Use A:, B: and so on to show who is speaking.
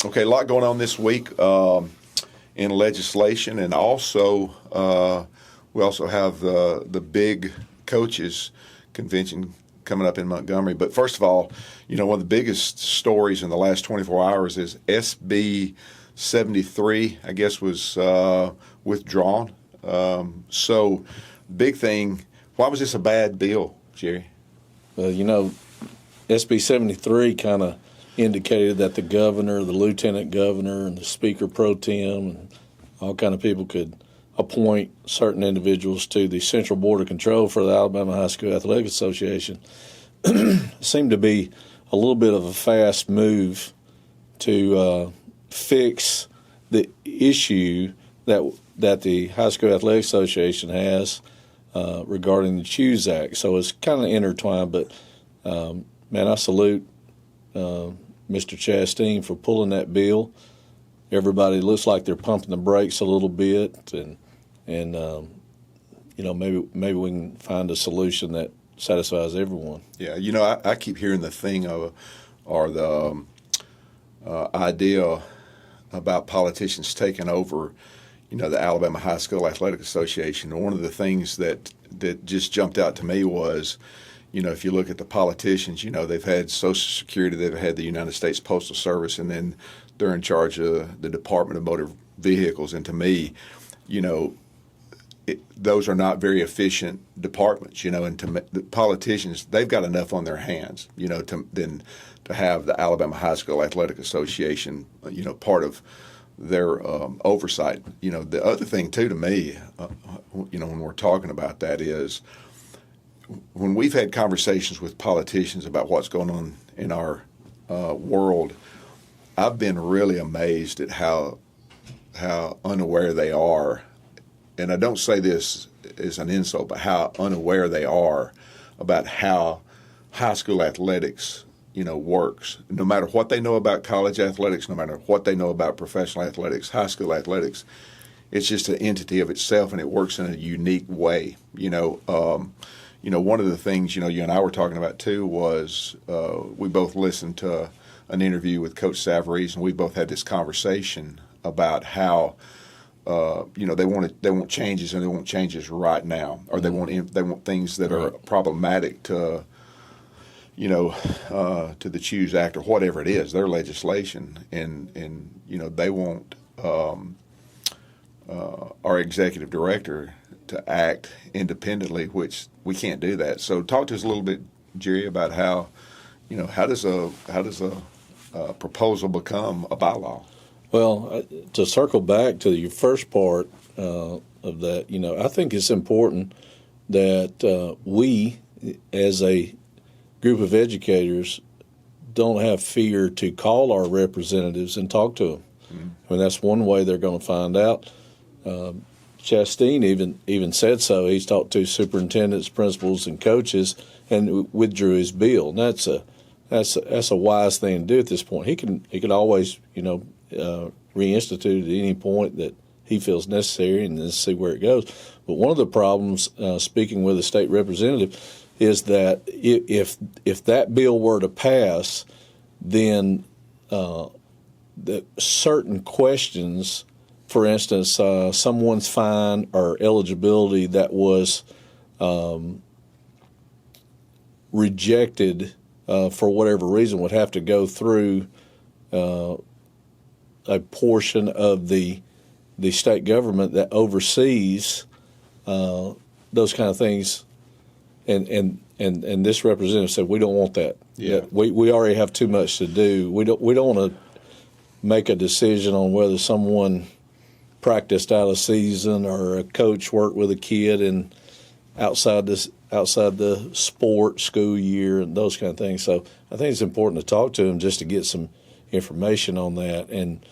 A: Okay, a lot going on this week in legislation, and also we also have the big coaches convention coming up in Montgomery. But first of all, one of the biggest stories in the last 24 hours is SB 73, I guess, was withdrawn. So big thing, why was this a bad bill, Jerry?
B: Well, SB 73 kind of indicated that the governor, the lieutenant governor, and the speaker pro tem, and all kind of people could appoint certain individuals to the Central Board of Control for the Alabama High School Athletic Association. Seemed to be a little bit of a fast move to fix the issue that the High School Athletic Association has regarding the Choose Act. So it's kind of intertwined, but man, I salute Mr. Chastain for pulling that bill. Everybody looks like they're pumping the brakes a little bit, and maybe we can find a solution that satisfies everyone.
A: Yeah, I keep hearing the thing or the idea about politicians taking over, the Alabama High School Athletic Association. And one of the things that just jumped out to me was, if you look at the politicians, they've had Social Security, they've had the United States Postal Service, and then they're in charge of the Department of Motor Vehicles. And to me, those are not very efficient departments, and the politicians, they've got enough on their hands, to have the Alabama High School Athletic Association, part of their oversight. The other thing, too, to me, when we're talking about that is when we've had conversations with politicians about what's going on in our world, I've been really amazed at how unaware they are. And I don't say this as an insult, but how unaware they are about how high school athletics, works. No matter what they know about college athletics, no matter what they know about professional athletics, high school athletics, it's just an entity of itself, and it works in a unique way. One of the things, you and I were talking about too was we both listened to an interview with Coach Savarese, and we both had this conversation about how they want changes, and they want changes right now, or they want things that are problematic to to the Choose Act or whatever it is, their legislation, and they want our executive director to act independently, which we can't do that. So talk to us a little bit, Jerry, about how does a proposal become a bylaw?
B: Well, to circle back to your first part of that, I think it's important that we, as a group of educators, don't have fear to call our representatives and talk to them. Mm-hmm. I mean, that's one way they're going to find out. Chastain even said so. He's talked to superintendents, principals, and coaches, and withdrew his bill. And that's a wise thing to do at this point. He could always reinstitute at any point that he feels necessary, and then see where it goes. But one of the problems, speaking with a state representative, is that if that bill were to pass, then that certain questions, for instance, someone's fine or eligibility that was rejected for whatever reason, would have to go through a portion of the state government that oversees those kind of things. And this representative said, we don't want that.
A: Yeah.
B: We already have too much to do. We don't want to make a decision on whether someone practiced out of season or a coach worked with a kid and outside the sport school year and those kind of things. So I think it's important to talk to them just to get some information on that. And